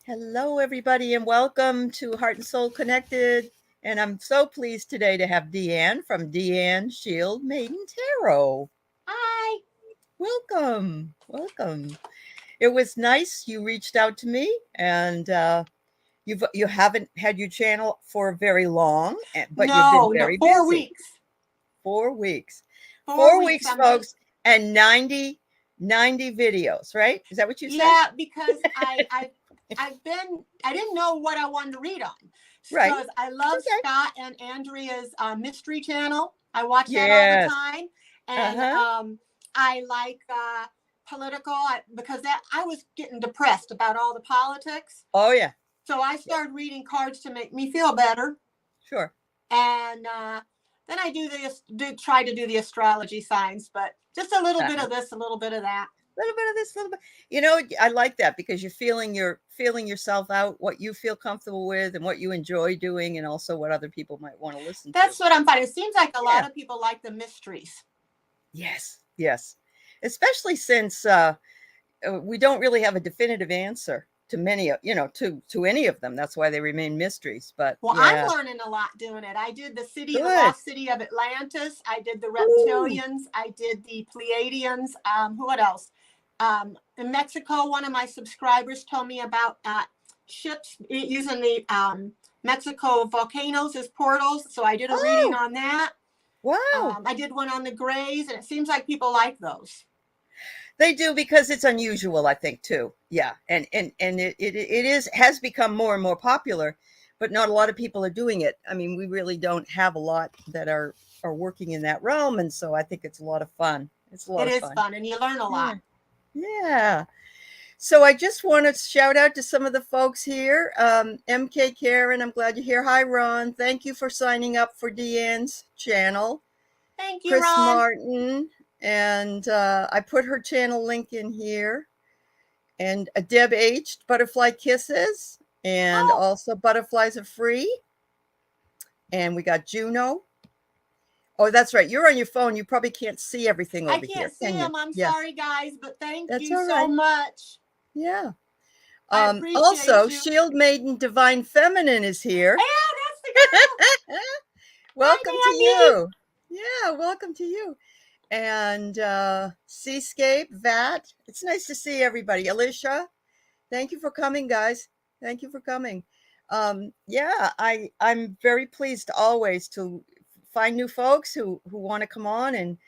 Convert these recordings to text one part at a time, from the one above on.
Hello, everybody, and welcome to Heart and Soul Connected. And I'm so pleased today to have Deann from Deann Shield Maiden Tarot. Hi. Welcome, welcome. It was nice you reached out to me, and you haven't had your channel for very long, but you've been No, very 4 weeks. busy. 4 weeks, 4 weeks. 4 weeks, folks, and 90 videos. Right? Is that what you said? Yeah, because I didn't know what I wanted to read on. Right. Because I It's love okay. Scott and Andrea's mystery channel. I watch that all the Yes. time. And Uh-huh. I like political because I was getting depressed about all the politics. Oh yeah. So I started reading cards to make me feel better. Sure. And then I try to do the astrology signs, but just a little bit of this, a little bit of that. A little bit of this, a little bit. I like that because you're feeling yourself out, what you feel comfortable with and what you enjoy doing, and also what other people might want to listen to. That's what I'm finding. It seems like a lot of people like the mysteries. Yes. Especially since we don't really have a definitive answer to many, to any of them. That's why they remain mysteries. But I'm learning a lot doing it. I did the lost city of Atlantis. I did the reptilians. Ooh. I did the Pleiadians. What else? In Mexico, one of my subscribers told me about ships using the Mexico volcanoes as portals. So I did a reading on that. Wow. I did one on the Greys, and it seems like people like those. They do because it's unusual, I think, too. Yeah. And it has become more and more popular, but not a lot of people are doing it. I mean, we really don't have a lot that are working in that realm. And so I think it's a lot of fun. It's a lot of fun. It is fun, and you learn a lot. Yeah. So I just want to shout out to some of the folks here. MK Karen, I'm glad you're here. Hi, Ron. Thank you for signing up for Deann's channel. Thank you, Chris Ron. Martin. And I put her channel link in here. And Deb H, Butterfly Kisses. And also Butterflies Are Free. And we got Juno. Oh, that's right. You're on your phone. You probably can't see everything over here. I can't see them. I'm sorry, guys, but thank you so much. Yeah. I appreciate also, you. Shield Maiden Divine Feminine is here. Yeah, that's the girl. Welcome to you. Yeah, welcome to you. And Seascape, Vat. It's nice to see everybody. Alicia, thank you for coming, guys. Thank you for coming. Yeah, I'm very pleased always to find new folks who want to come on and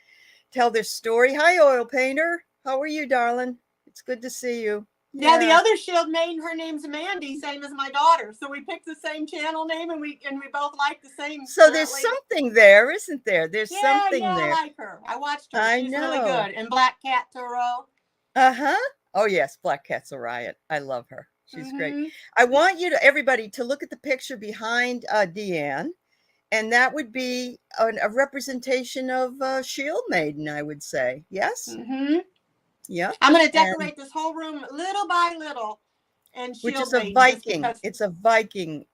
tell their story. Hi, Oil Painter. How are you, darling? It's good to see you. Yeah, the other Shield Maiden, her name's Mandy, same as my daughter. So we picked the same channel name, and we both like the same. So there's something there, isn't there? There's something there. I like her. I watched her. She's really good. And Black Cat Tarot. Oh yes, Black Cat's a riot. I love her. She's great. I want everybody to look at the picture behind Deann, and that would be a representation of Shield Maiden, I would say. Yes. Yeah. I'm going to decorate this whole room little by little. And which is a Viking. It's a Viking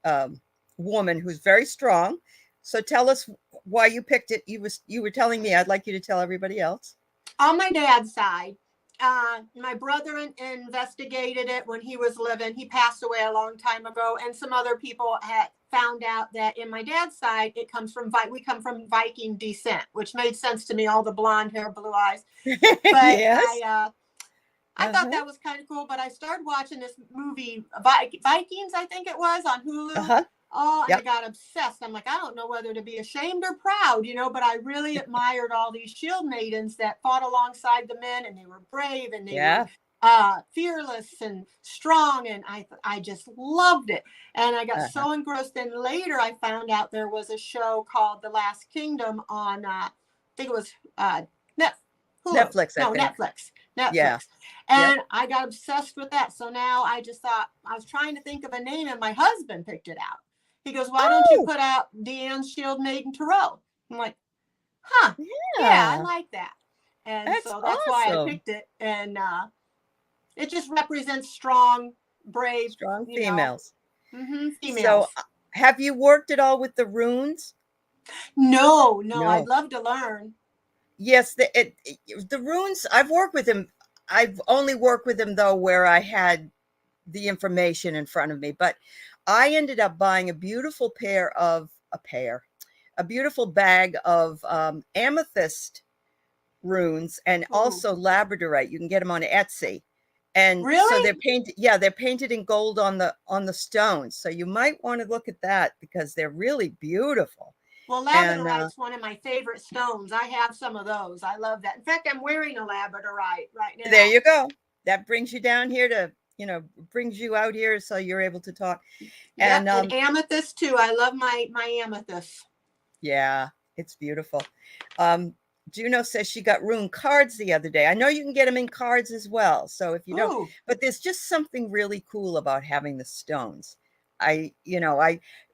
woman who's very strong. So tell us why you picked it. You were telling me. I'd like you to tell everybody else. On my dad's side, my brother investigated it when he was living. He passed away a long time ago, and some other people had found out that in my dad's side, we come from Viking descent, which made sense to me. All the blonde hair, blue eyes. But yes. I thought that was kind of cool, but I started watching this movie, Vikings, I think it was, on Hulu. And I got obsessed. I'm like, I don't know whether to be ashamed or proud, but I really admired all these shield maidens that fought alongside the men, and they were brave, and they were fearless and strong, and I just loved it. And I got so engrossed. And later I found out there was a show called The Last Kingdom on, I think it was Netflix. Netflix. Yeah. And I got obsessed with that. So now I just thought, I was trying to think of a name, and my husband picked it out. He goes, why don't you put out Deann's Shield Maiden Tarot? I'm like, yeah, I like that. And that's awesome. Why I picked it. And it just represents strong, brave, females. Females. So have you worked at all with the runes? No. I'd love to learn. Yes, the runes, I've worked with them. I've only worked with them, though, where I had the information in front of me. But I ended up buying a beautiful a beautiful bag of amethyst runes and Ooh. also labradorite. You can get them on Etsy. And so Really? they're painted in gold on the stones. So you might want to look at that because they're really beautiful. Well, And labradorite's one of my favorite stones. I have some of those. I love that. In fact, I'm wearing a labradorite right there now. you go. That brings you down here to, brings you out here so you're able to talk. Yep, And and amethyst too. I love my amethyst. yeah, it's beautiful. Um, Juno says she got rune cards the other day. I know you can get them in cards as well. So if you don't, Ooh. but there's just something really cool about having the stones.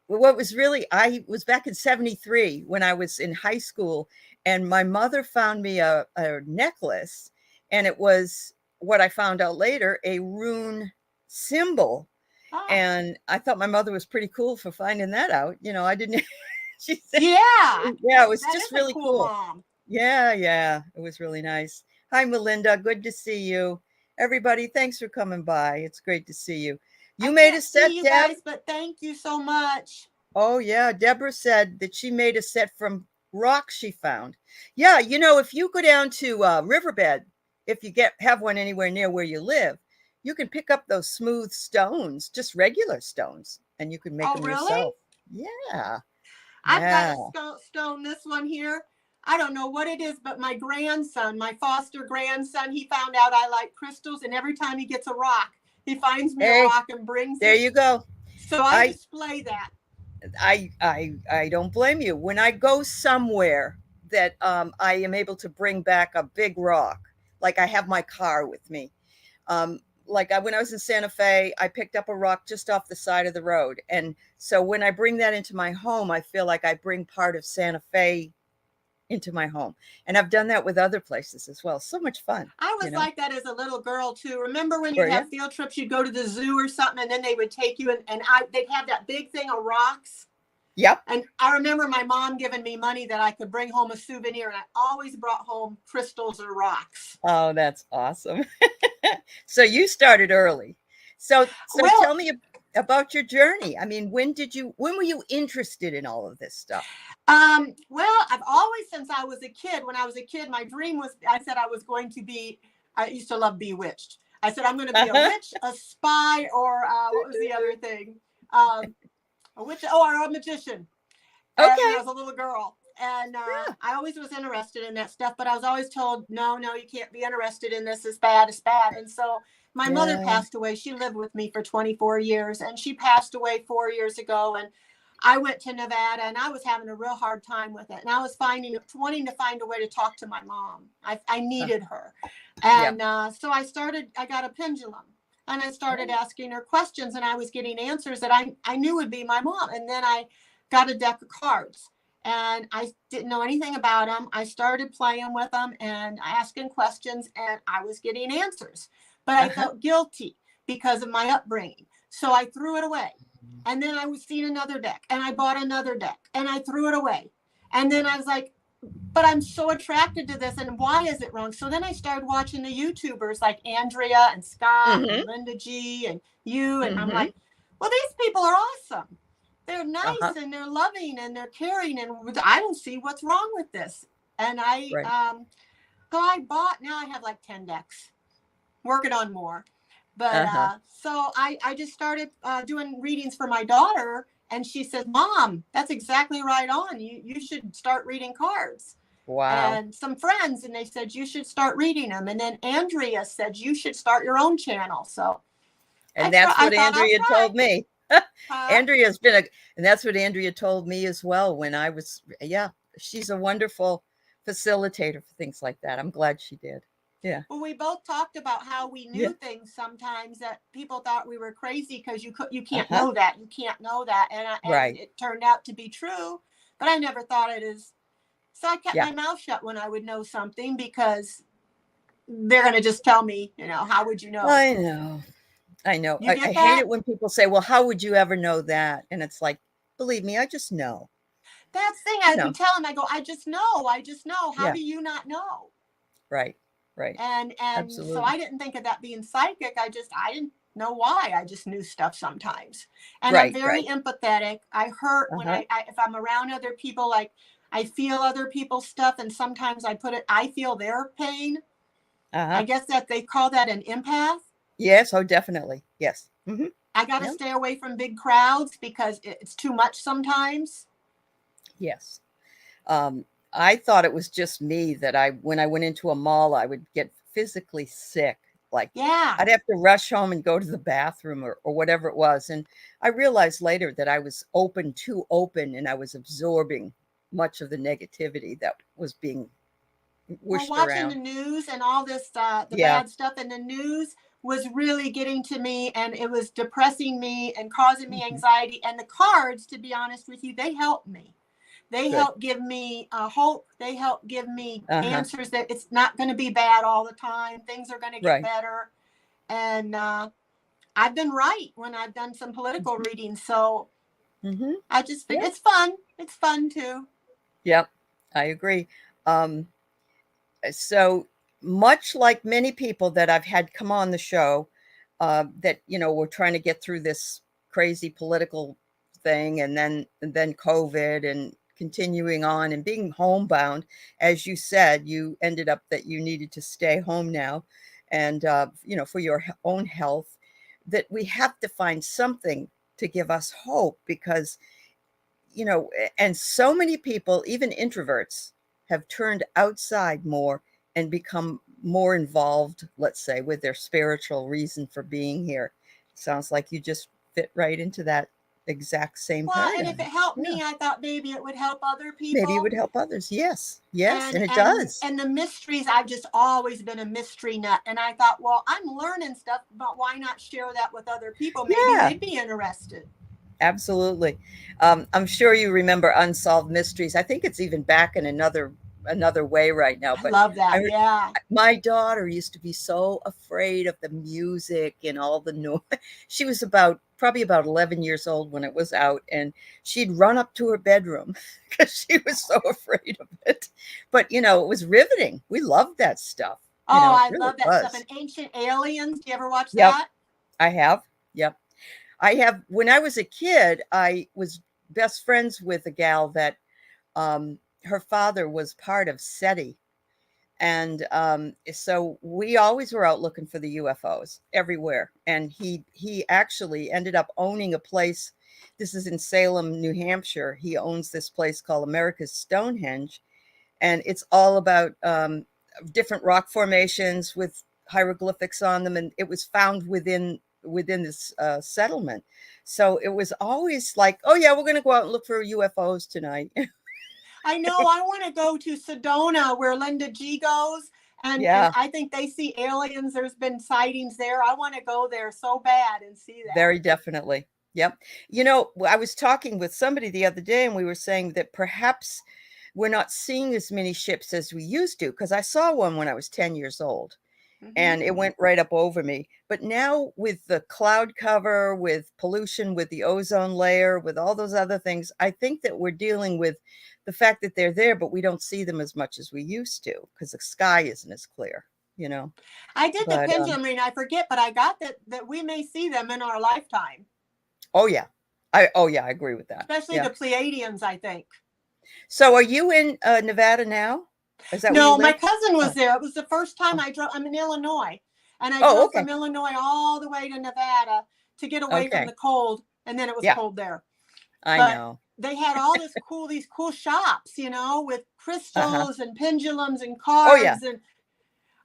What was really, I was back in 73 when I was in high school, and my mother found me a necklace, and it was what I found out later, a rune symbol. Ah. And I thought my mother was pretty cool for finding that out. I didn't, she said, Yeah, yeah, it was that just is a really cool cool. mom. Yeah, yeah, it was really nice. Hi, Melinda. Good to see you. Everybody, thanks for coming by. It's great to see you. I You made a can't see set, you Deb? guys, but thank you so much. Oh, yeah. Deborah said that she made a set from rocks she found. Yeah, if you go down to Riverbed, if you have one anywhere near where you live, you can pick up those smooth stones, just regular stones, and you can make Oh, them really? yourself. Yeah, I've got yeah. a stone, this one here. I don't know what it is, but my grandson, my foster grandson, he found out I like crystals, and every time he gets a rock, he finds me a Hey, rock and brings there it. you go. So I I display that. I don't blame you. When I go somewhere that I am able to bring back a big rock, like I have my car with me. When I was in Santa Fe, I picked up a rock just off the side of the road, and so when I bring that into my home, I feel like I bring part of Santa Fe into my home, and I've done that with other places as well. So much fun, I was like that as a little girl too. Remember when you'd Were you? have field trips, you'd go to the zoo or something, and then they would take you they'd have that big thing of rocks. Yep. And I remember my mom giving me money that I could bring home a souvenir, and I always brought home crystals or rocks. Oh, that's awesome. So you started early. So tell Well, me about your journey. I mean, when were you interested in all of this stuff? well, I've always, since I was a kid, when I was a kid, my dream was, I said I was going to be, I used to love Bewitched. I said, I'm going to be a witch, a spy, or what was the other thing? A witch, or a magician. And when I Okay. was a little girl. And Yeah. I always was interested in that stuff, but I was always told, no, you can't be interested in this. It's bad, it's bad. And so my mother Yeah. passed away. She lived with me for 24 years, and she passed away 4 years ago. And I went to Nevada, and I was having a real hard time with it. And I was wanting to find a way to talk to my mom. I needed her. Yeah. And so I got a pendulum. And I started asking her questions, and I was getting answers that I knew would be my mom. And then I got a deck of cards, and I didn't know anything about them. I started playing with them and asking questions, and I was getting answers, but I felt guilty because of my upbringing. So I threw it away. And then I was seeing another deck, and I bought another deck, and I threw it away. And then I was like, but I'm so attracted to this, and why is it wrong? So then I started watching the YouTubers like Andrea and Scott Mm-hmm. and Linda G and you, and I'm Mm-hmm. like, well, these people are awesome. They're nice Uh-huh. and they're loving and they're caring, and I don't see what's wrong with this. And Right. so I bought, now I have like 10 decks, working on more. But Uh-huh. so I just started doing readings for my daughter, and she says, Mom, that's exactly right on. You should start reading cards. Wow. And some friends, and they said, you should start reading them. And then Andrea said, you should start your own channel. So And that's I what thought I'll Andrea try. told me. Andrea's been and that's what Andrea told me as well when I was, yeah, she's a wonderful facilitator for things like that. I'm glad she did. Yeah. Well, we both talked about how we Yeah. knew things sometimes that people thought we were crazy because you can't Uh-huh. know that, you can't know that, and Right. it turned out to be true. But I never thought it is. So I kept Yeah. my mouth shut when I would know something, because they're going to just tell me, how would you know? I know. I know. You I get hate that? it when people say, well, how would you ever know that? And it's like, believe me, I just know. That's the thing. You I know. would tell them, I go, I just know. I just know. How Yeah. do you not know? Right. Right. And so Absolutely. I didn't think of that being psychic. I know why. I just knew stuff sometimes. And I'm Right, very right. empathetic. I hurt when Uh-huh. if I'm around other people, like I feel other people's stuff, and sometimes I feel their pain. I Uh-huh. guess that they call that an empath. Yes, oh, definitely. Yes. Mm-hmm. I got to Yeah. stay away from big crowds because it's too much sometimes. Yes. Um, I thought it was just me that when I went into a mall, I would get physically sick. Like Yeah. I'd have to rush home and go to the bathroom or whatever it was. And I realized later that I was too open, and I was absorbing much of the negativity that was being Well, whooshed watching the around. news and all this, the Yeah, bad stuff in the news was really getting to me, and it was depressing me and causing me mhm, anxiety. And the cards, to be honest with you, they help me. They good. help give me hope. They help give me Uh-huh, answers that it's not going to be bad all the time. Things are going to get right. better. And I've been right when I've done some political readings. So Mhm, I just figure yeah, it's fun. It's fun too. yep, I agree. Um, so much like many people that I've had come on the show, that we're trying to get through this crazy political thing, and then COVID, and continuing on and being homebound. As you said, you ended up that you needed to stay home now, and for your own health, that we have to find something to give us hope, because and so many people, even introverts, have turned outside more and become more involved, let's say, with their spiritual reason for being here. Sounds like you just fit right into that exact same Well, and if it paradigm. helped Yeah. me, I thought maybe it would help other Maybe it people. would help others. Yes. Yes. and And it and does. and the mysteries, I've just always been a mystery nut, and I thought, well, I'm learning stuff, but why not share that with other people? Maybe Yeah. they'd be interested. Absolutely. I'm sure you remember Unsolved Mysteries. I think it's even back in another way right now. I But love that. I Yeah. my daughter used to be so afraid of the music and all the noise. She was probably about 11 years old when it was out, and she'd run up to her bedroom because she was so afraid of it. But it was riveting. We loved that stuff. Oh, It I really love that stuff. And was. Ancient Aliens, do you ever watch Yep, that? I have. Yep. I have. When I was a kid, I was best friends with a gal that her father was part of SETI. And so we always were out looking for the UFOs everywhere. And he actually ended up owning a place. This is in Salem, New Hampshire. He owns this place called America's Stonehenge, and it's all about different rock formations with hieroglyphics on them, and it was found within this settlement. So it was always like, oh yeah, we're going to go out and look for UFOs tonight. I know. I want to go to Sedona where Linda G goes. And Yeah, I think they see aliens. There's been sightings there. I want to go there so bad and see that. very definitely. Yep. I was talking with somebody the other day, and we were saying that perhaps we're not seeing as many ships as we used to, because I saw one when I was 10 years old, Mm-hmm. and it went right up over me. But now, with the cloud cover, with pollution, with the ozone layer, with all those other things, I think that we're dealing with the fact that they're there, but we don't see them as much as we used to, because the sky isn't as clear, you know. I did the But pendulum reading. I forget, but I got that we may see them in our lifetime, oh yeah, I agree with that. especially Yeah. the Pleiadians, I think. So, are you in Nevada now? Is that where you No, my live? cousin was Oh, there. It was the first time oh, I drove. I'm in Illinois, and I oh, drove okay, from Illinois all the way to Nevada to get away from okay. the cold, and then it was Yeah, cold there. I But know. they had all these cool shops, with Uh-huh. crystals and pendulums and Oh yeah, cards, and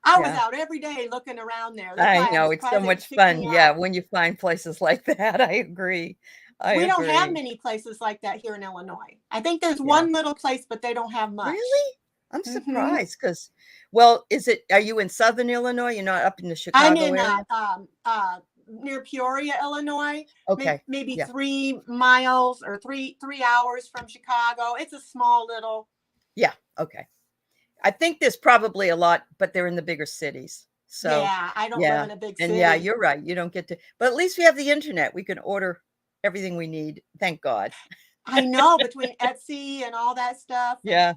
I was yeah. out every day looking around there. That's I why I'm know, it's so surprised they didn't much kick fun, me yeah, out. when you find places like that, I agree. I We don't have agree. many places like that here in Illinois. I think there's Yeah. one little place, but they don't have much. Really? I'm Hmm. surprised, because well, are you in Southern Illinois? You're not up in the I'm Chicago in area? near Peoria, Illinois. Okay, Maybe yeah, 3 miles or three hours from Chicago. It's a small little. yeah, okay. I think there's probably a lot, but they're in the bigger cities. So, Yeah, I don't live yeah, in a big and yeah, city. you're right, you don't get to, but at least we have the internet, we can order everything we need, thank God. I know, between Etsy and all that stuff. And Yeah,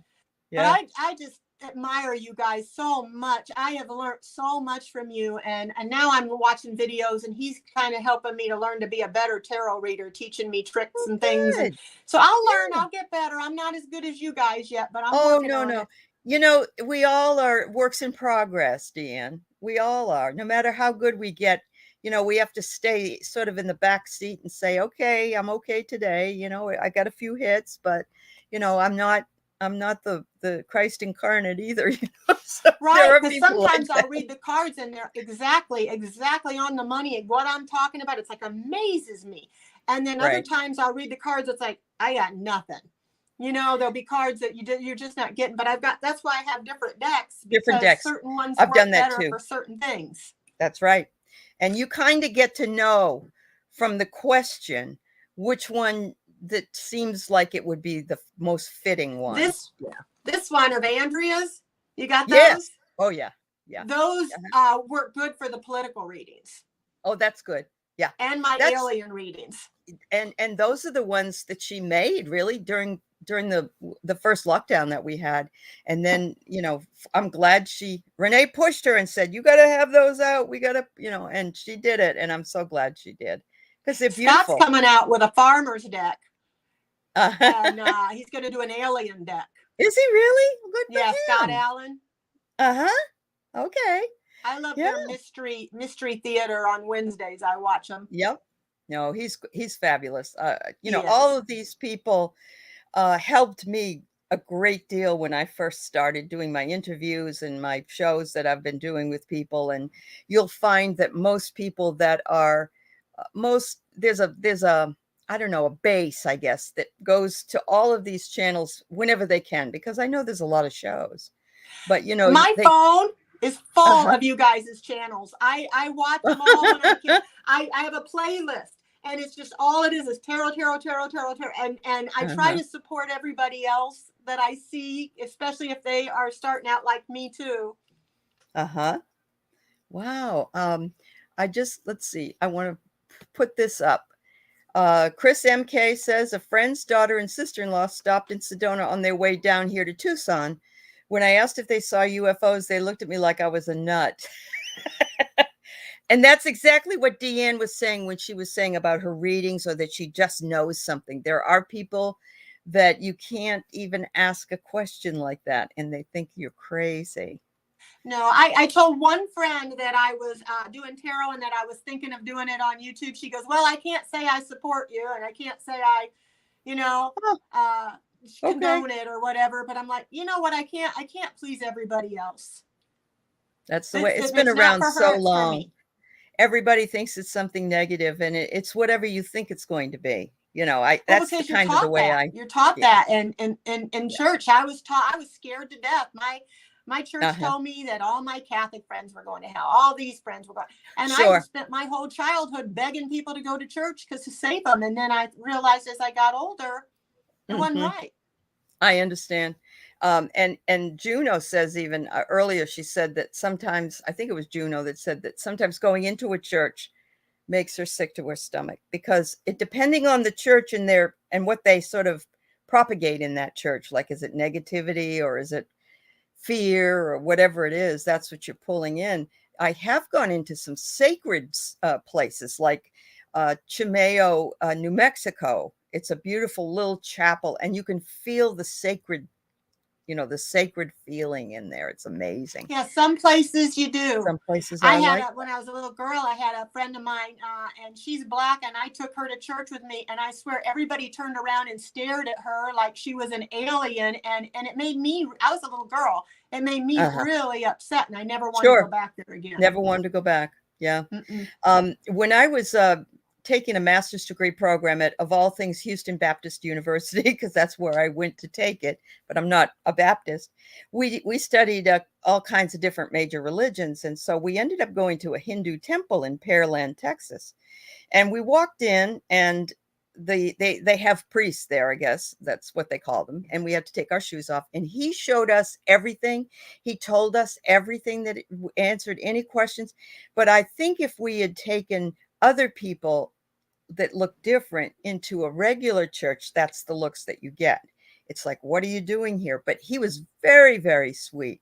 but yeah. I just admire you guys so much. I have learned so much from you, and now I'm watching videos, and he's kind of helping me to learn to be a better tarot reader, teaching me tricks and things. And Good. so I'll learn, Yeah. I'll get better. I'm not as good as you guys yet, but I'm Oh, working no, on no. it. You know, we all are works in progress, Deann. We all are. No matter how good we get, you know, we have to stay sort of in the back seat and say, okay, I'm okay today. You know, I got a few hits, but you know, I'm not the Christ incarnate either. You know, so there Right, are because people like sometimes I'll that. read the cards and they're exactly on the money and what I'm talking about. It's like amazes me. And then other Right. times I'll read the cards. It's like I got nothing. You know, there'll be cards that you're just not getting. But I've got, that's why I have different decks, Different because decks. certain ones I've done work that better too. for certain things. That's right. And you kind of get to know from the question which one that seems like it would be the most fitting one. This this one of Andrea's, you got those? Yes. Oh, yeah. Yeah. Those Uh-huh. work good for the political readings Oh, that's good. Yeah. and my That's alien readings. and those are the ones that she made really during the first lockdown that we had. And then, you know, I'm glad Renee pushed her and said, you got to have those out. We got to, you know, and she did it. And I'm so glad she did because they're Scott's beautiful. coming out with a farmer's deck. And Uh, he's going to do an alien deck. is he really? Good for Yeah, Scott him. Allen. Uh-huh. Okay. I love Yeah. their mystery theater on Wednesdays. I watch them. Yep. No, he's fabulous. You know, He all is. of these people helped me a great deal when I first started doing my interviews and my shows that I've been doing with people. And you'll find that most people that are there's a I don't know, a base, I guess, that goes to all of these channels whenever they can, because I know there's a lot of shows, but you know, My phone is full uh-huh. of you guys' channels. I watch them all when I can. I have a playlist, and it's just all it is tarot, tarot, tarot, tarot, tarot. And I try Uh-huh. to support everybody else that I see, especially if they are starting out like me too. Uh-huh. Wow. Let's see. I want to put this up. Chris MK says a friend's daughter and sister-in-law stopped in Sedona on their way down here to Tucson. When I asked if they saw UFOs, they looked at me like I was a nut. And that's exactly what Deann was saying when she was saying about her readings, or that she just knows something. There are people that you can't even ask a question like that, and they think you're crazy. No, I told one friend that I was doing tarot and that I was thinking of doing it on YouTube. She goes, well, I can't say I support you, and I can't say I, you know, condone it or whatever. But I'm like, you know what? I can't please everybody else. That's the way it's been around so long. Everybody thinks it's something negative, and it's whatever you think it's going to be. You know, that's the kind of the way you're taught that. And in church, I was scared to death. My church told me that all my Catholic friends were going to hell. All these friends were going. And I spent my whole childhood begging people to go to church because to save them. And then I realized as I got older, it wasn't right. I understand. And Juno says even earlier, she said that sometimes, I think it was Juno that said that sometimes going into a church makes her sick to her stomach, because it, depending on the church and what they sort of propagate in that church, like, is it negativity or is it fear or whatever it is, that's what you're pulling in. I have gone into some sacred places like Chimeo, New Mexico. It's a beautiful little chapel, and you can feel the sacred feeling in there. It's amazing. Yeah, some places you do. Some places when I was a little girl, I had a friend of mine, and she's Black, and I took her to church with me, and I swear everybody turned around and stared at her like she was an alien, and it made me, I was a little girl, it made me really upset, and I never wanted to go back there again. Never wanted to go back. Yeah. When I was taking a master's degree program at, of all things, Houston Baptist University, because that's where I went to take it, but I'm not a Baptist. We studied all kinds of different major religions. And so we ended up going to a Hindu temple in Pearland, Texas. And we walked in, and they have priests there, I guess that's what they call them. And we had to take our shoes off. And he showed us everything. He told us everything, that answered any questions. But I think if we had taken other people that look different into a regular church, that's the looks that you get. it's like, what are you doing here? But he was very, very sweet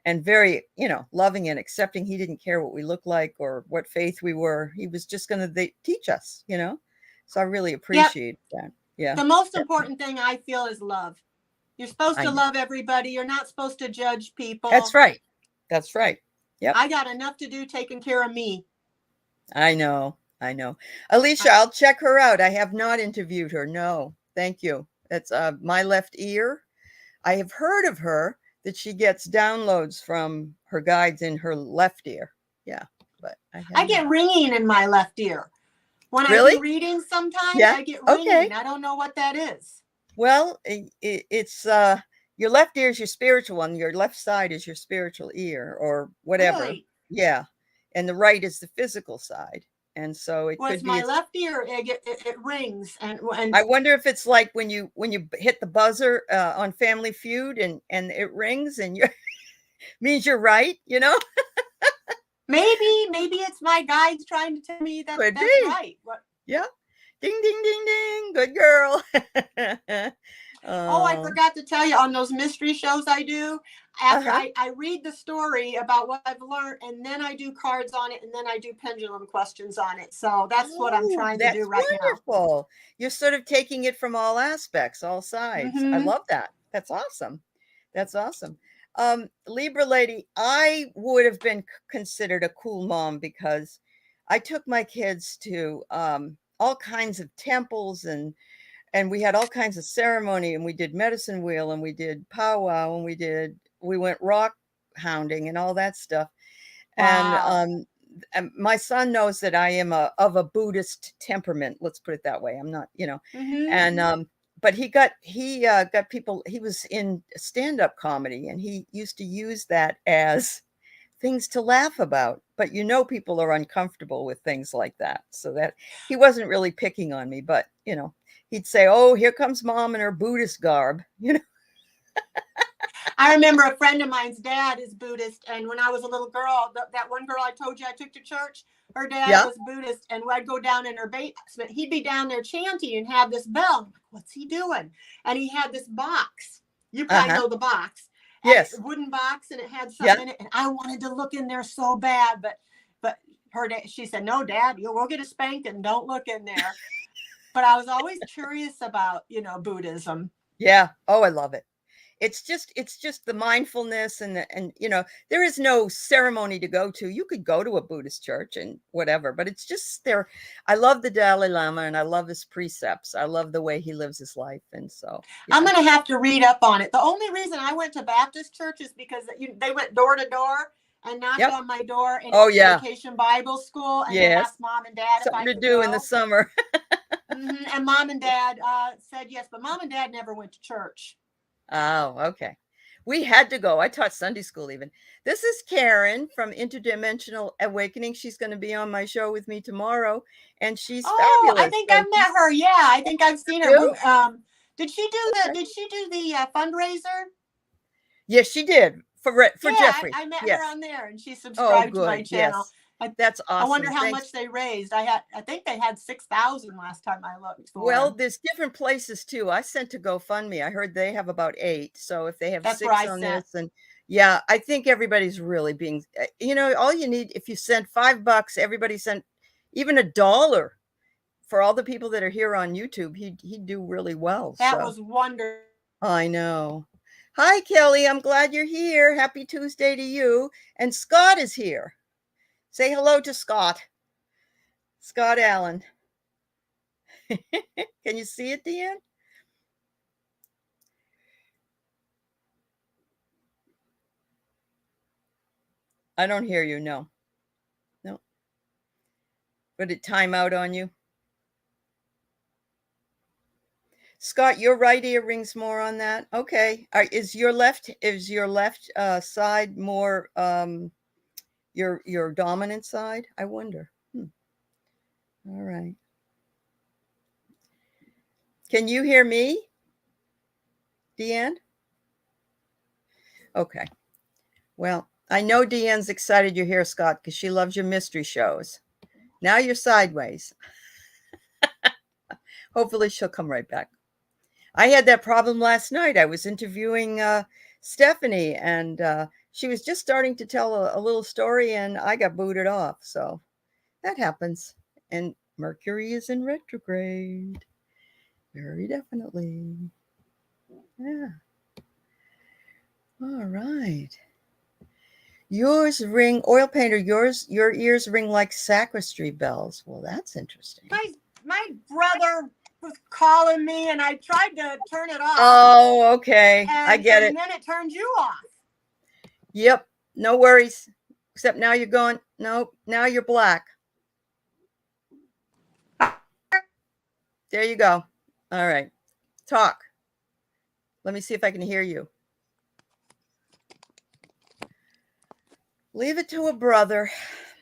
and very, loving and accepting. He didn't care what we looked like or what faith we were. He was just going to teach us, So I really Yep. appreciate that. Yeah. The most Definitely. important thing I feel is love. You're supposed I to know. love everybody. You're not supposed to judge That's people. right. That's right. Yep. I got enough to do taking care of me. I know. I know. Alicia, I'll check her out. I have not interviewed her. No, thank you. That's My Left Ear. I have heard of her, that she gets downloads from her guides in her left ear. Yeah, but I get ringing in my left ear. When I Really? do readings sometimes, Yeah. I get Okay. ringing. I don't know what that is. Well, it's your left ear is your spiritual one. Your left side is your spiritual ear or whatever. Really? Yeah. And the right is the physical side. And so it Well, could it's be my left ear. It rings, and I wonder if it's like when you hit the buzzer on Family Feud and it rings and you means you're right, maybe it's my guides trying to tell me that Could that's be. right. What? Yeah. Ding ding ding ding. Good girl. Oh, I forgot to tell you, on those mystery shows I do, after I read the story about what I've learned, and then I do cards on it, and then I do pendulum questions on it. So that's what I'm trying to do right wonderful. You're sort of taking it from all aspects, all sides. I love that. That's awesome. That's awesome. Libra lady, I would have been considered a cool mom because I took my kids to all kinds of temples and we had all kinds of ceremony, and we did medicine wheel, and we did powwow, and we went rock hounding and all that stuff. now. Wow. And my son knows that I am of a Buddhist temperament. Let's put it that way. I'm not, and but he got people. He was in stand-up comedy, and he used to use that as things to laugh about. But people are uncomfortable with things like that, so that he wasn't really picking on me. But he'd say, "Oh, here comes mom in her Buddhist garb," I remember a friend of mine's dad is Buddhist, and when I was a little girl, that one girl I told you I took to church, her dad was Buddhist, and I'd go down in her basement. He'd be down there chanting and have this bell. I'm like, what's he doing? And he had this box. You probably know the box. Yes. A wooden box, and it had something in it. And I wanted to look in there so bad, but she said, "No, Dad, we'll get a spanking. Don't look in there." But I was always curious about, Buddhism. Yeah. Oh, I love it. It's just the mindfulness and there is no ceremony to go to. You could go to a Buddhist church and whatever, but it's just there. I love the Dalai Lama and I love his precepts. I love the way he lives his life. And so I'm going to have to read up on it. The only reason I went to Baptist church is because they went door to door and knocked on my door in Vacation Bible School and they asked Mom and Dad something if I to could do go. in the summer. And Mom and Dad said yes, but Mom and Dad never went to church. Oh, okay. We had to go. I taught Sunday school even. This is Karen from Interdimensional Awakening. She's going to be on my show with me tomorrow, and she's fabulous. I think I've met her. Yeah, I think I've seen her. Did she do the fundraiser? Yes, she did for Jeffrey. I met her on there, and she subscribed to my channel. Yes. That's awesome. I wonder how much they raised. I think they had 6,000 last time I looked for. Well, there's different places too. I sent to GoFundMe. I heard they have about 8. So if they have 6 on this, and I think everybody's really being. All you need, if you sent $5, everybody sent even $1 for all the people that are here on YouTube. He'd do really well. That was wonderful. I know. Hi, Kelly. I'm glad you're here. Happy Tuesday to you. And Scott is here. Say hello to Scott. Scott Allen. Can you see it, Deann? I don't hear you. No. Would it time out on you? Scott, your right ear rings more on that. Okay. Is your left side more your dominant side? I wonder. All right. Can you hear me, Deann? Okay. Well, I know Deann's excited you're here, Scott, because she loves your mystery shows. Now you're sideways. Hopefully she'll come right back. I had that problem last night. I was interviewing Stephanie, and she was just starting to tell a little story, and I got booted off. So that happens. And Mercury is in retrograde. Very definitely. Yeah. All right. Yours ring, oil painter, your ears ring like sacristy bells. Well, that's interesting. My brother was calling me and I tried to turn it off. Oh, okay. I get it. And then it turned you off. Yep. No worries. Except now you're going, nope, now you're black. There you go. All right. Talk. Let me see if I can hear you. Leave it to a brother,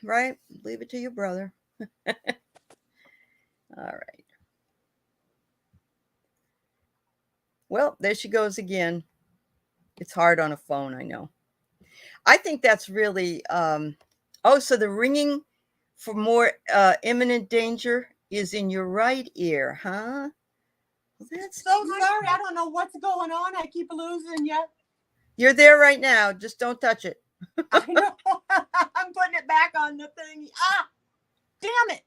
right? Leave it to your brother. All right. Well, there she goes again. It's hard on a phone, I know. I think that's really, so the ringing for more imminent danger is in your right ear, huh? Well, that's so sorry. I don't know what's going on. I keep losing you. You're there right now. Just don't touch it. I know. I'm putting it back on the thing. Ah, damn it.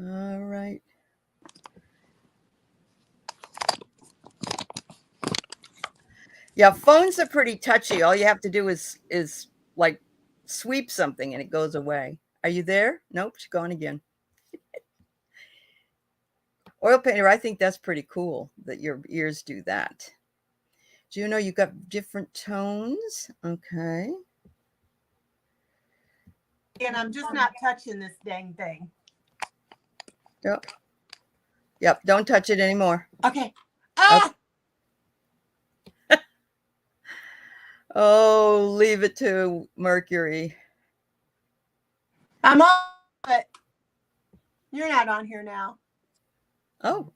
All right. Yeah, phones are pretty touchy. All you have to do is like sweep something and it goes away. Are you there? Nope, she's gone again. Oil painter, I think that's pretty cool that your ears do that. Do you know you got different tones? Okay. And I'm just not touching this dang thing. Yep. Yep. Don't touch it anymore. Okay. Ah! Okay. Oh, leave it to Mercury. I'm on it. You're not on here now. Oh.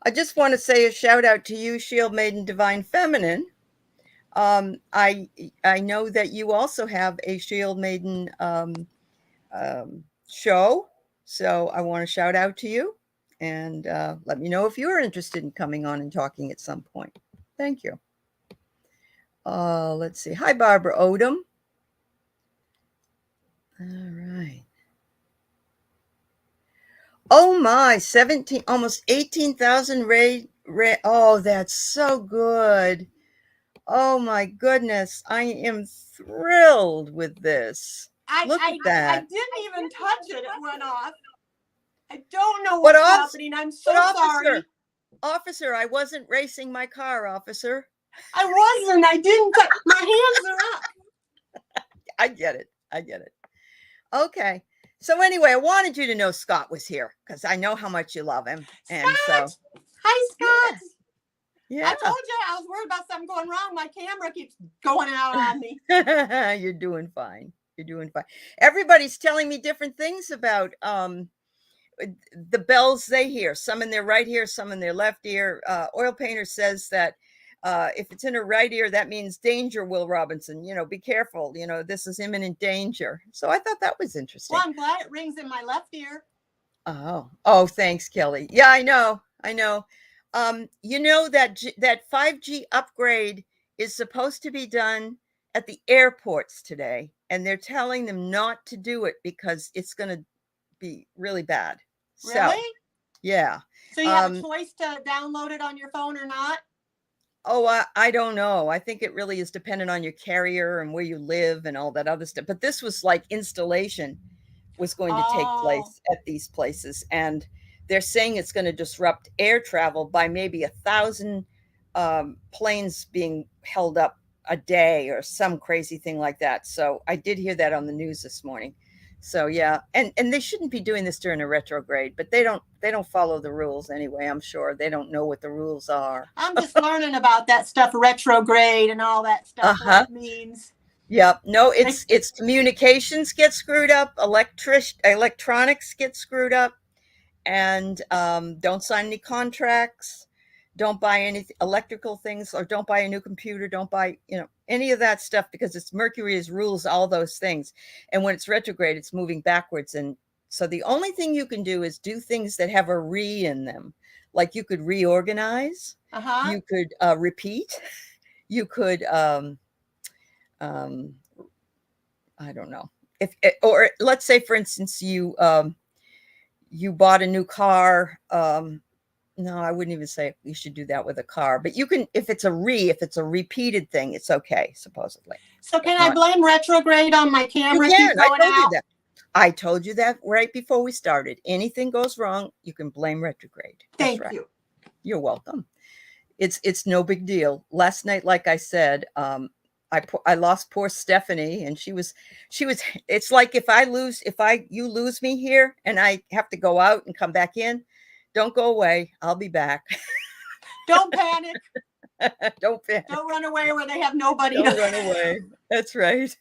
I just want to say a shout out to you, Shield Maiden Divine Feminine. I know that you also have a Shield Maiden show, so I want to shout out to you and let me know if you're interested in coming on and talking at some point. Thank you. Let's see. Hi, Barbara Odom. All right. Oh my, 17, almost 18,000 oh, that's so good. Oh my goodness. I am thrilled with this. Look at that. I didn't even touch it. It went off. I don't know what's happening. I'm so sorry. Officer, I wasn't racing my car, officer. I wasn't. I didn't. My hands are up. I get it. I get it. Okay. So anyway, I wanted you to know Scott was here because I know how much you love him. And Scott! So, hi, Scott. Yeah. I told you I was worried about something going wrong. My camera keeps going out on me. You're doing fine. You're doing fine. Everybody's telling me different things about the bells they hear. Some in their right ear, some in their left ear. Oil painter says that if it's in her right ear, that means danger, Will Robinson. You know, be careful. You know, this is imminent danger. So I thought that was interesting. Well, I'm glad it rings in my left ear. Oh, thanks, Kelly. Yeah, I know. You know that 5G upgrade is supposed to be done at the airports today, and they're telling them not to do it because it's going to be really bad. Really? So, yeah. So you have a choice to download it on your phone or not? Oh, I don't know. I think it really is dependent on your carrier and where you live and all that other stuff. But this was like installation was going to take place at these places. And they're saying it's going to disrupt air travel by maybe 1,000 planes being held up a day or some crazy thing like that. So I did hear that on the news this morning. So yeah, and they shouldn't be doing this during a retrograde, but they don't follow the rules anyway. I'm sure they don't know what the rules are. I'm just learning about that stuff, retrograde and all that stuff, what it means. Yeah, no, it's communications get screwed up, electronics get screwed up, and don't sign any contracts, don't buy any electrical things, or don't buy a new computer, don't buy, any of that stuff, because it's Mercury rules all those things. And when it's retrograde, it's moving backwards. And so the only thing you can do is do things that have a re in them. Like you could reorganize, you could repeat, you could I don't know, if, or let's say, for instance, you bought a new car. No, I wouldn't even say you should do that with a car, but you can, if it's a repeated thing, it's okay, supposedly. So can I blame retrograde on my camera? You can. Keep going out? I told you that right before we started. Anything goes wrong, you can blame retrograde. Thank you. You're welcome. It's no big deal. Last night, like I said, I lost poor Stephanie, and she was, it's like you lose me here and I have to go out and come back in, don't go away. I'll be back. Don't panic. Don't panic. Don't run away where they have nobody. Don't run away. That's right.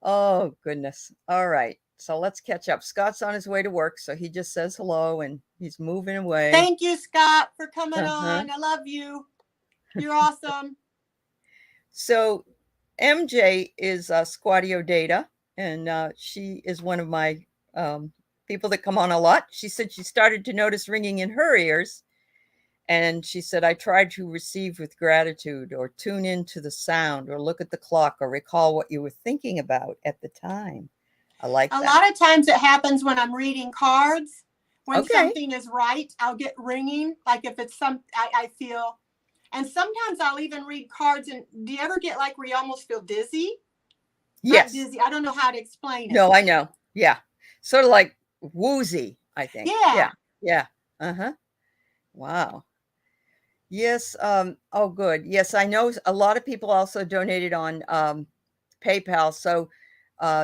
Oh, goodness. All right. So let's catch up. Scott's on his way to work, so he just says hello and he's moving away. Thank you, Scott, for coming on. I love you. You're awesome. So MJ is Squadio Data, and she is one of my people that come on a lot. She said she started to notice ringing in her ears. And she said, I tried to receive with gratitude, or tune into the sound, or look at the clock, or recall what you were thinking about at the time. I like that. A lot of times it happens when I'm reading cards. When something is right, I'll get ringing. Like if it's I feel, and sometimes I'll even read cards. And do you ever get like where you almost feel dizzy? Yes. Not dizzy. I don't know how to explain it. No, I know. Yeah. Sort of like woozy, I think. Yeah. Yeah. Uh-huh. Wow. Yes. Oh, good. Yes, I know a lot of people also donated on PayPal. So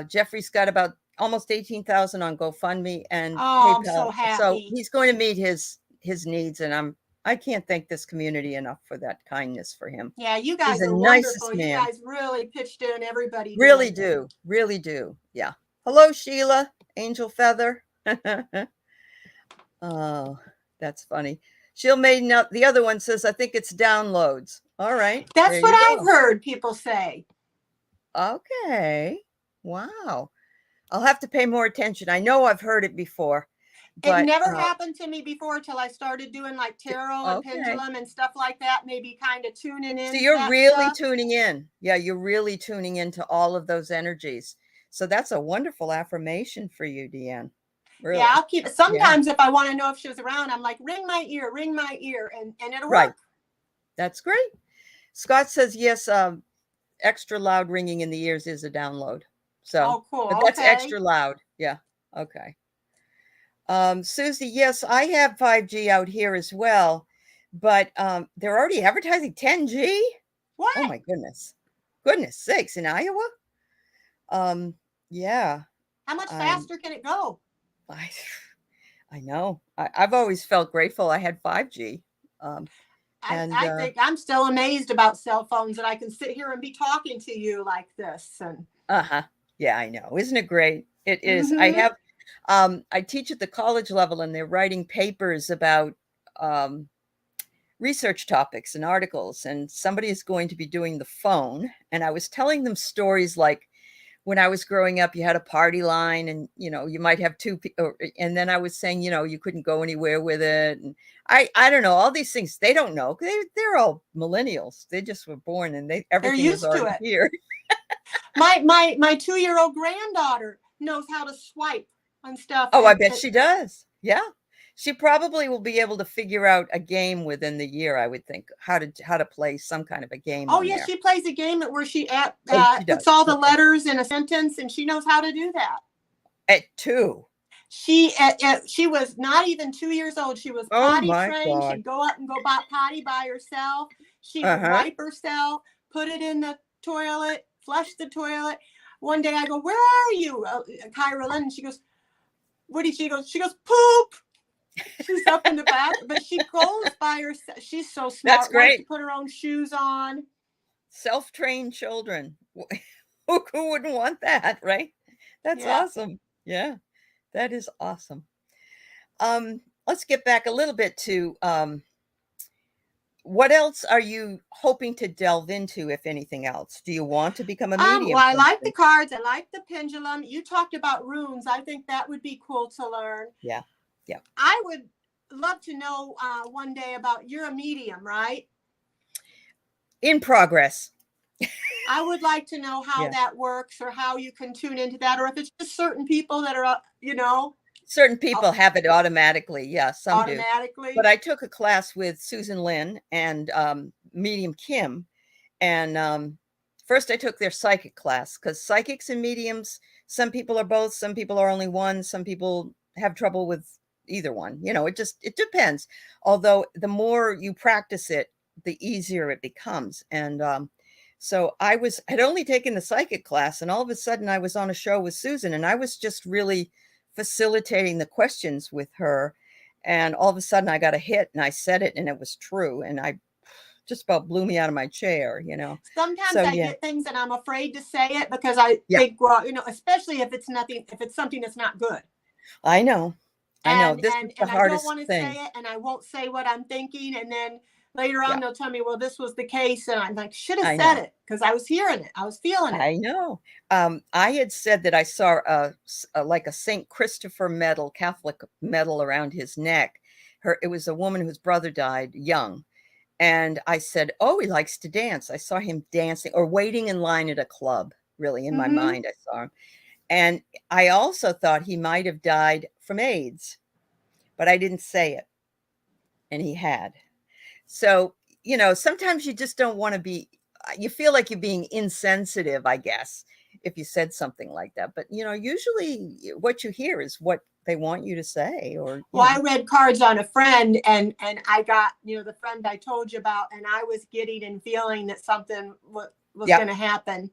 Jeffrey's got about almost 18,000 on GoFundMe and PayPal. I'm so happy. So he's going to meet his needs, and I can't thank this community enough for that kindness for him. Yeah, you guys are wonderful. You guys really pitched in. Everybody really do. Yeah. Hello, Sheila, Angel Feather. Oh, that's funny. She'll Maiden up. The other one says, I think it's downloads. All right. That's what I've heard people say. Okay. Wow. I'll have to pay more attention. I know I've heard it before. But, it never happened to me before till I started doing like tarot and pendulum and stuff like that. Maybe kind of tuning in. So you're really tuning in. Yeah, you're really tuning into all of those energies. So that's a wonderful affirmation for you, Deann. Really. Yeah, I'll keep it. Sometimes if I want to know if she was around, I'm like, ring my ear, and it'll work. That's great. Scott says, yes, extra loud ringing in the ears is a download. So cool. But that's extra loud. Yeah. Okay. Susie, yes, I have 5G out here as well, but they're already advertising 10G. What? Oh my goodness. Goodness sakes, in Iowa? Yeah. How much faster can it go? I know. I've always felt grateful I had 5G. I think I'm still amazed about cell phones, that I can sit here and be talking to you like this. And yeah, I know. Isn't it great? It is. I have I teach at the college level, and they're writing papers about research topics and articles, and somebody is going to be doing the phone. And I was telling them stories like, when I was growing up, you had a party line, and, you might have two people. And then I was saying, you couldn't go anywhere with it. And I don't know, all these things they don't know. They're all millennials. They just were born, and everything is already here. My 2-year-old granddaughter knows how to swipe on stuff. Oh, I bet she does. Yeah. She probably will be able to figure out a game within the year, I would think, how to play some kind of a game. Oh, yeah, she plays a game where she puts all the letters in a sentence, and she knows how to do that. At 2. She was not even 2 years old. She was potty trained. She'd go up and go potty by herself. She would wipe herself, put it in the toilet, flush the toilet. One day I go, where are you, Kyra Lynn? And she goes, what did she go? She goes, poop. She's up in the back, but she goes by herself. She's so smart. That's great. To put her own shoes on. Self-trained children. Who wouldn't want that, right? That's awesome. Yeah, that is awesome. Let's get back a little bit to what else are you hoping to delve into, if anything else? Do you want to become a Well, medium, I for like the instance? cards. I like the pendulum. You talked about runes. I think that would be cool to learn. Yeah. Yeah. I would love to know one day about, you're a medium, right? In progress. I would like to know how Yeah. that works, or how you can tune into that, or if it's just certain people that are, Certain people have it automatically. Yeah, some do. But automatically. I took a class with Susan Lynn and medium Kim. And first I took their psychic class, because psychics and mediums, some people are both, some people are only one, some people have trouble with either one. It depends. Although the more you practice it, the easier it becomes. And so had only taken the psychic class, and all of a sudden I was on a show with Susan, and I was just really facilitating the questions with her. And all of a sudden I got a hit, and I said it, and it was true. And I just about blew me out of my chair. Sometimes So I yeah, get things and I'm afraid to say it, because I yeah, think, well, especially if it's something that's not good. I know. I know. and This is and the and I don't hardest want to thing. say it, and I won't say what I'm thinking, and then later Yeah, on they'll tell me, well, this was the case, and I'm like, should have I said know. it, because I was hearing it, I was feeling it. I know. I had said that I saw like a Saint Christopher medal, Catholic medal around his neck. It was a woman whose brother died young. And I said, oh, he likes to dance. I saw him dancing or waiting in line at a club. Really, in my Mm-hmm. mind, I saw him. And I also thought he might have died from AIDS, but I didn't say it. And he had. So, sometimes you just don't want to you feel like you're being insensitive, I guess, if you said something like that. But, usually what you hear is what they want you to say, Well, I read cards on a friend, and I got, the friend I told you about, and I was getting and feeling that something was going yep, to happen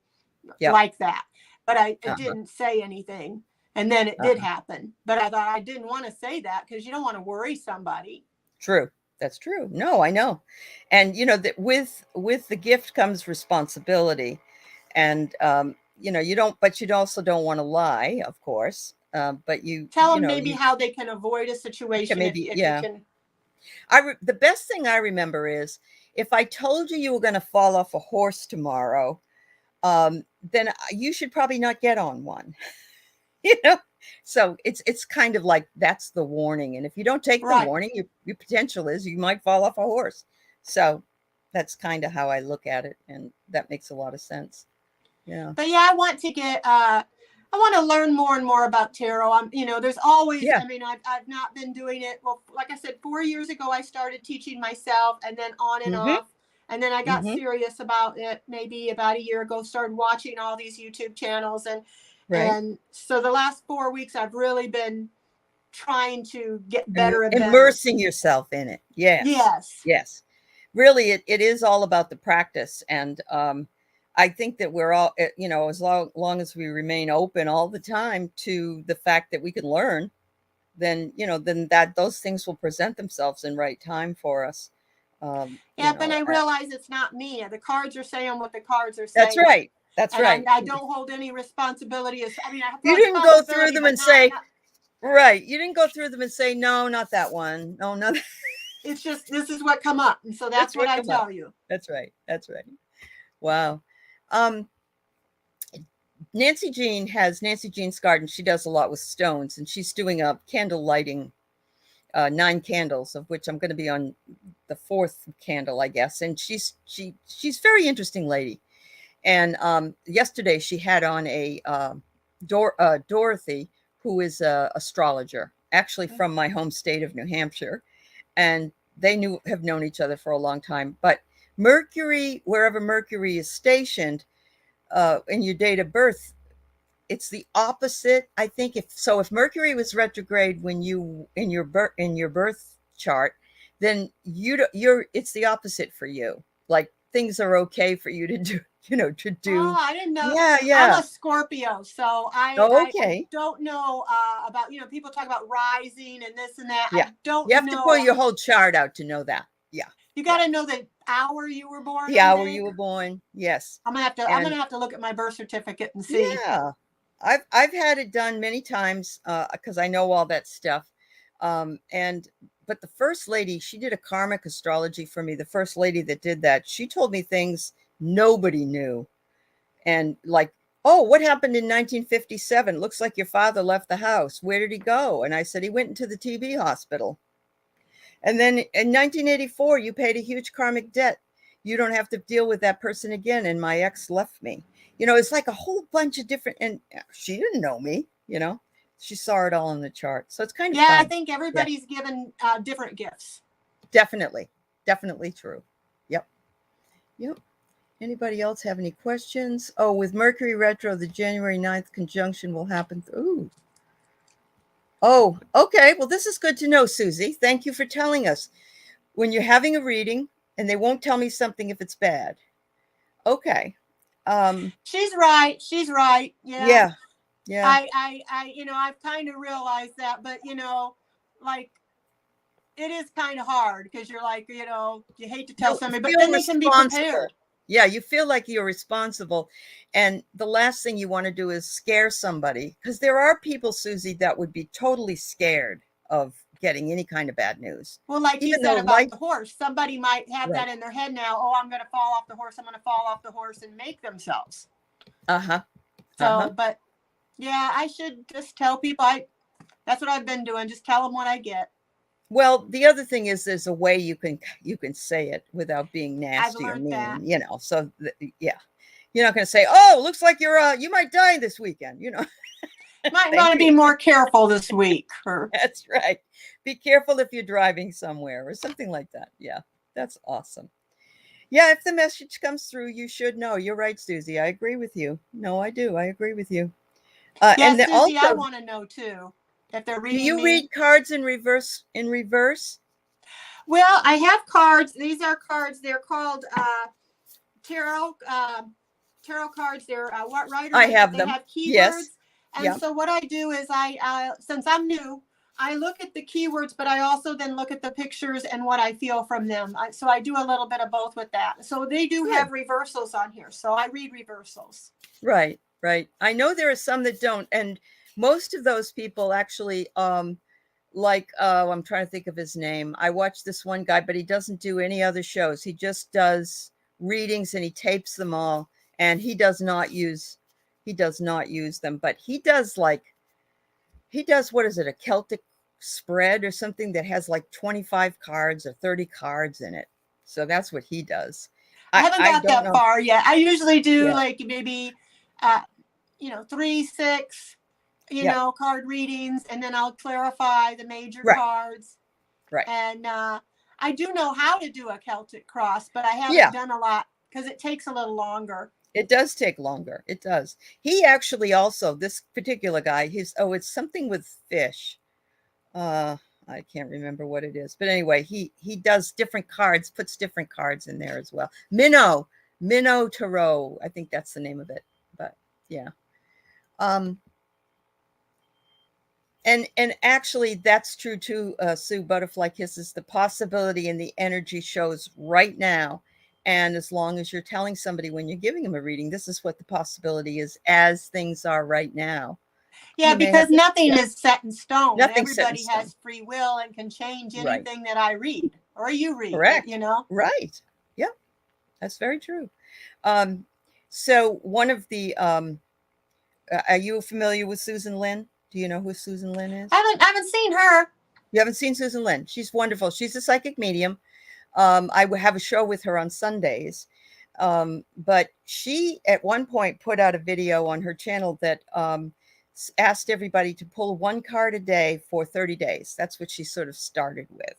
yep, like that, but I uh-huh, didn't say anything, and then it did uh-huh. happen. But I thought, I didn't want to say that, because you don't want to worry somebody. True. That's true. No, I know. And, that with the gift comes responsibility. And, but you also don't want to lie, of course. But Tell them maybe how they can avoid a you can situation, maybe, if you yeah. can. The best thing I remember is, if I told you were going to fall off a horse tomorrow, then you should probably not get on one. you know so it's kind of like, that's the warning. And if you don't take the Right. warning, your potential is you might fall off a horse. So that's kind of how I look at it, and that makes a lot of sense. Yeah. But yeah, I want to I want to learn more and more about tarot. There's always, Yeah. I've not been doing it. Well, like I said, 4 years ago, I started teaching myself, and then on and Mm-hmm. off. And then I got Mm-hmm. serious about it maybe about a year ago, started watching all these YouTube channels. And, Right. and so the last 4 weeks, I've really been trying to get And better and better. immersing yourself in it. Yes. Yes. Yes. Really, it is all about the practice. And I think that we're all, as long as we remain open all the time to the fact that we can learn, then that those things will present themselves in right time for us. um you Yep. And know I uh, realize it's not me. The cards are saying what the cards are that's saying. right, that's And right. I don't hold any responsibility. I have You didn't go through responsibility, them but and not, say, not. right, you didn't go through them and say, no, not that one, no, no. It's just, this is what come up, and so That's that's what what I come up. tell you. That's right, that's right. Wow. um Nancy Jean's garden, she does a lot with stones, and she's doing a candle lighting, 9 candles, of which I'm going to be on the 4th candle, I guess. And she's very interesting lady. And yesterday she had on a Dorothy, who is a astrologer, actually from my home state of New Hampshire, and they have known each other for a long time. But Mercury, wherever Mercury is stationed in your date of birth, it's the opposite. I think if Mercury was retrograde when you in your birth chart, then it's the opposite for you. Like, things are okay for you to do, to Oh, do. I didn't know. Yeah, I'm yeah. a Scorpio, so Oh, I okay. don't know about, people talk about rising and this and that. Yeah. I don't You have to pull know. your whole chart out to know that. Yeah. You got Yeah. to know the hour you were born, The I hour you think. were born. Yes. I'm And gonna have to look at my birth certificate and see. yeah, I've had it done many times because I know all that stuff. And but the first lady, she did a karmic astrology for me. The first lady that did that, she told me things nobody knew. And like, oh, what happened in 1957? Looks like your father left the house. Where did he go? And I said, he went into the TB hospital. And then in 1984, you paid a huge karmic debt. You don't have to deal with that person again. And my ex left me. It's like a whole bunch of different, and she didn't know me, she saw it all in the chart. So it's kind of fun. I think everybody's given different gifts. Definitely. Definitely true. Yep. Anybody else have any questions? Oh, with Mercury retro, the January 9th conjunction will happen. Ooh. Oh, okay. Well, this is good to know, Susie. Thank you for telling us. When you're having a reading, and they won't tell me something if it's bad. Okay. She's right. Yeah. I I've kind of realized that, but like, it is kind of hard because you're like, you hate to tell somebody, but then they can be prepared. Yeah, you feel like you're responsible. And the last thing you want to do is scare somebody, because there are people, Susie, that would be totally scared of getting any kind of bad news. Well, like you said about the horse, somebody might have that in their head now. Oh, I'm going to fall off the horse. I'm going to fall off the horse and make themselves. So, but yeah, I should just tell people. That's what I've been doing. Just tell them what I get. Well, the other thing is, there's a way you can say it without being nasty or mean, that. So yeah, you're not going to say, "Oh, looks like you might die this weekend." Might want to be more careful this week. That's right. Be careful if you're driving somewhere or something like that. Yeah, that's awesome. Yeah, if the message comes through, you should know. You're right, Susie. I agree with you. No, I do. I agree with you. And Susie, also, I want to know too. If they're reading, do you read cards in reverse? Well, I have cards. These are cards. They're called tarot cards. They're what writers? I have them. They have keywords. Yes. And so what I do is since I'm new, I look at the keywords, but I also then look at the pictures and what I feel from them. So I do a little bit of both with that. So they do have reversals on here. So I read reversals. Right. I know there are some that don't, and most of those people actually, I'm trying to think of his name. I watch this one guy, but he doesn't do any other shows. He just does readings and he tapes them all, and he does not use them, but he does what is it, a Celtic spread or something that has like 25 cards or 30 cards in it. So that's what he does. I haven't got that far yet. I usually do like maybe 3, 6 card readings, and then I'll clarify the major cards. Right. And I do know how to do a Celtic cross, but I haven't done a lot because it takes a little longer. It does take longer. It does. He actually also, this particular guy, it's something with fish. I can't remember what it is, but anyway, he does different cards, puts different cards in there as well. Minnow Tarot, I think that's the name of it. But yeah. And actually that's true too, Sue. Butterfly Kisses, the possibility and the energy shows right now. And as long as you're telling somebody when you're giving them a reading, this is what the possibility is as things are right now. Yeah, because nothing is set in stone. Everybody has free will and can change anything that I read or you read. Correct. Right. Yeah, that's very true. So one of the, are you familiar with Susan Lynn? Do you know who Susan Lynn is? I haven't seen her. You haven't seen Susan Lynn? She's wonderful. She's a psychic medium. I would have a show with her on Sundays. But she at one point put out a video on her channel that asked everybody to pull one card a day for 30 days. That's what she sort of started with.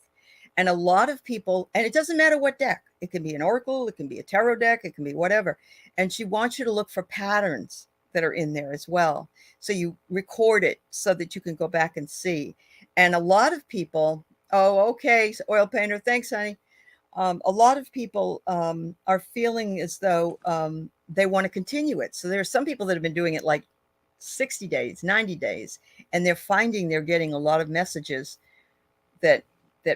And a lot of people, and it doesn't matter what deck, it can be an oracle, it can be a tarot deck, it can be whatever. And she wants you to look for patterns that are in there as well. So you record it so that you can go back and see. And a lot of people, oh, okay, oil painter, thanks, honey. A lot of people are feeling as though they want to continue it. So there are some people that have been doing it like 60 days, 90 days, and they're finding they're getting a lot of messages that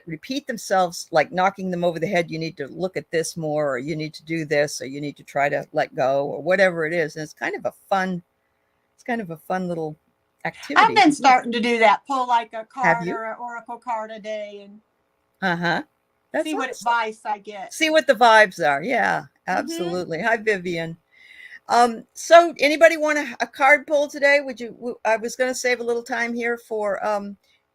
repeat themselves, like knocking them over the head. You need to look at this more, or you need to do this, or you need to try to let go, or whatever it is. And it's kind of a fun little activity. I've been starting to do that, pull like a card or an oracle card a day. And Uh-huh. That's See what awesome. advice I get. See what the vibes are. Yeah, Mm-hmm. absolutely. Hi, Vivian. So anybody want a card pull today? I was going to save a little time here for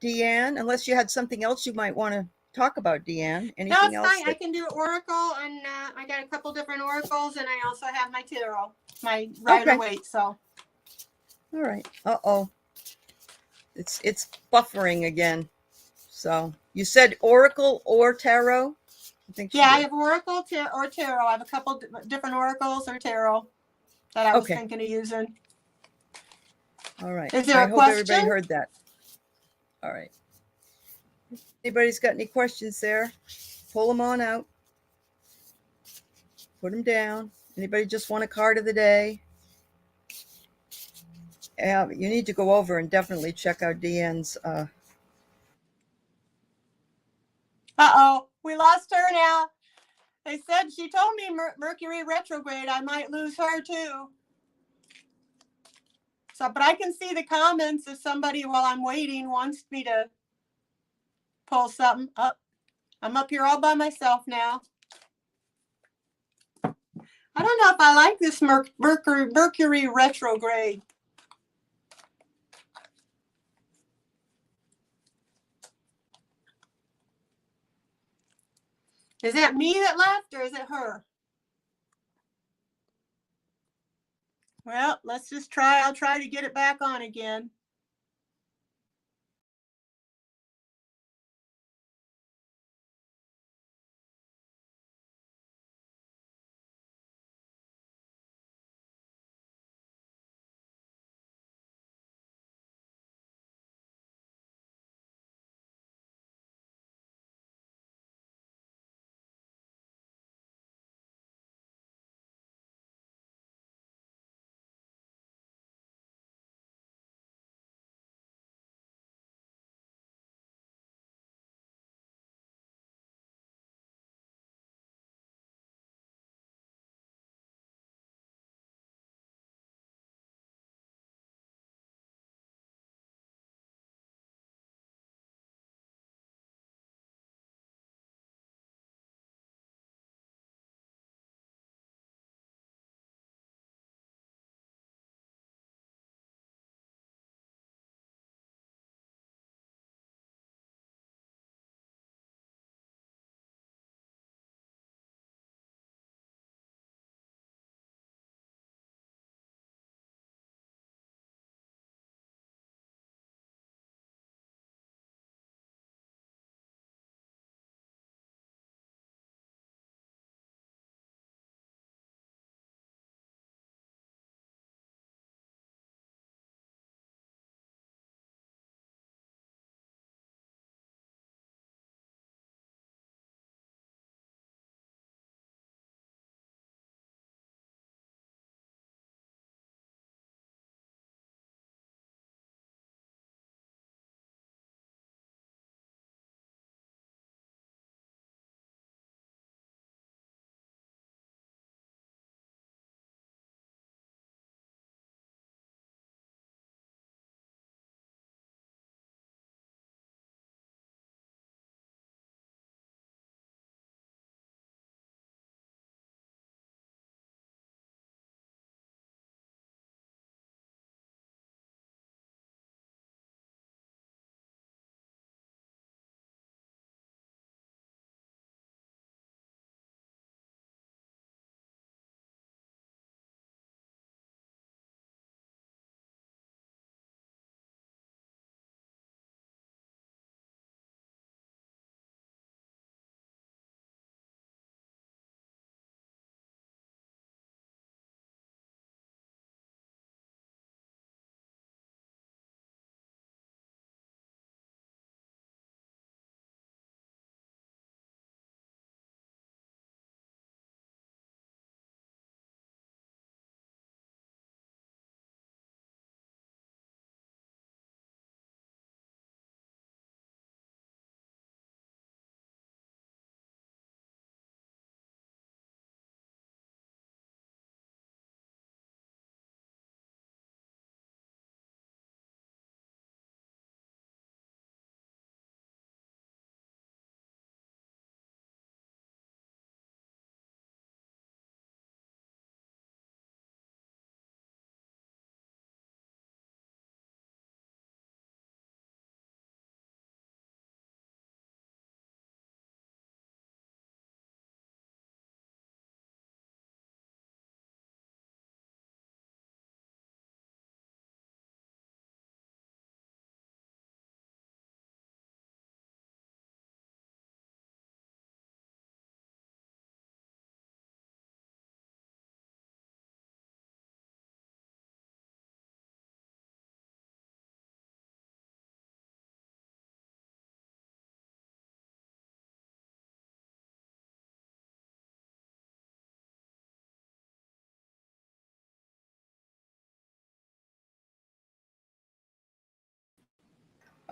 Deann, unless you had something else you might want to talk about, Deann. No, Anything it's else fine. I that, can do oracle, and I got a couple different oracles, and I also have my tarot, my Rider okay. Waite. So All right. Uh-oh. It's buffering again. So you said Oracle or Tarot? I think she yeah, I did. have oracle or tarot. I have a couple different oracles or tarot that I was Okay. thinking of using. All right. Is there I a hope everybody question? heard that. All right. Anybody's got any questions there? Pull them on out. Put them down. Anybody just want a card of the day? Yeah, you need to go over and definitely check out Deann's. Uh-oh, we lost her now. They said she told me Mercury retrograde. I might lose her too. So, but I can see the comments if somebody while I'm waiting wants me to pull something up. I'm up here all by myself now. I don't know if I like this Mercury retrograde. Is that me that left or is it her? Well, let's just try. I'll try to get it back on again.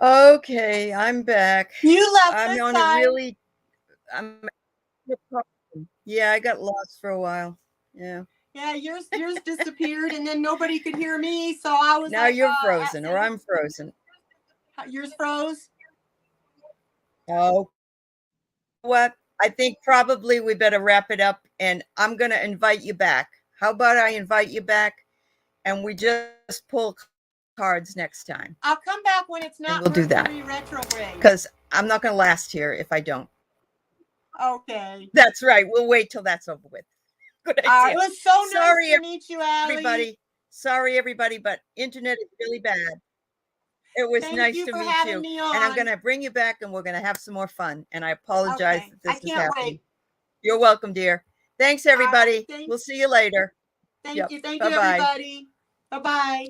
Okay, I'm back. You left I'm this on a side. really, I'm, yeah, I got lost for a while. Yeah. Yeah, yours disappeared, and then nobody could hear me. So I was Now like, you're frozen, or I'm frozen. yours froze. Oh, what? I think probably we better wrap it up, and I'm going to invite you back. How about I invite you back and we just pull cards next time? I'll come back when it's And not we'll do that. Mercury retrograde. Because I'm not going to last here if I don't. Okay. That's right. We'll wait till that's over with. Good idea. It was so nice to meet you, Allie. Everybody. Sorry, everybody, but internet is really bad. It was Thank nice you to for meet having you. me on. And I'm going to bring you back and we're going to have some more fun. And I apologize Okay. that this I is can't happening. wait. You're welcome, dear. Thanks, everybody. Thanks. We'll see you later. Thank Yep. you. Thank Bye-bye. you, everybody. Bye-bye.